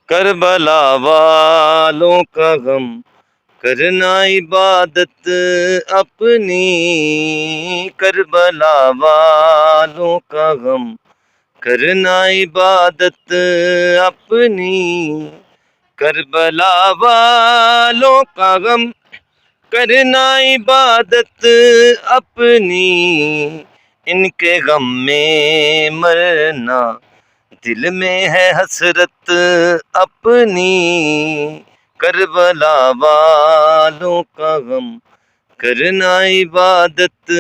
کربلا والوں کا غم کرنا عبادت اپنی، کربلا والوں کا غم کرنا عبادت اپنی، کربلا والوں کا غم کرنا عبادت اپنی، ان کے غم میں مرنا دل میں ہے حسرت اپنی، کربلا والوں کا غم کرنا عبادت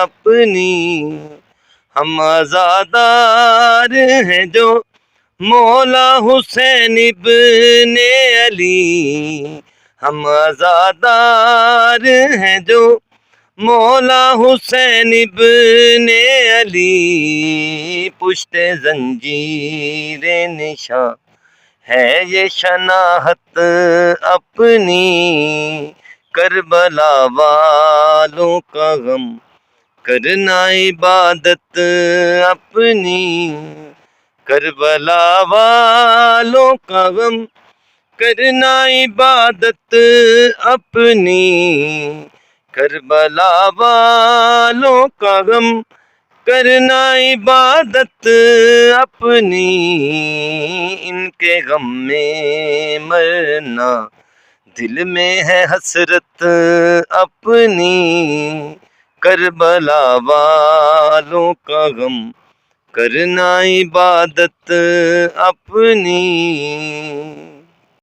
اپنی، ہم عزادار ہیں جو مولا حسین ابن علی، ہم عزادار ہیں جو مولا حسین ابن علی، پشت زنجیر نشاں ہے یہ شناخت اپنی، کربلا والوں کا غم کرنا عبادت اپنی، کربلا والوں کا غم کرنا عبادت اپنی، کربلا والوں کا غم کرنا عبادت اپنی، ان کے غم میں مرنا دل میں ہے حسرت اپنی، کربلا والوں کا غم کرنا عبادت اپنی۔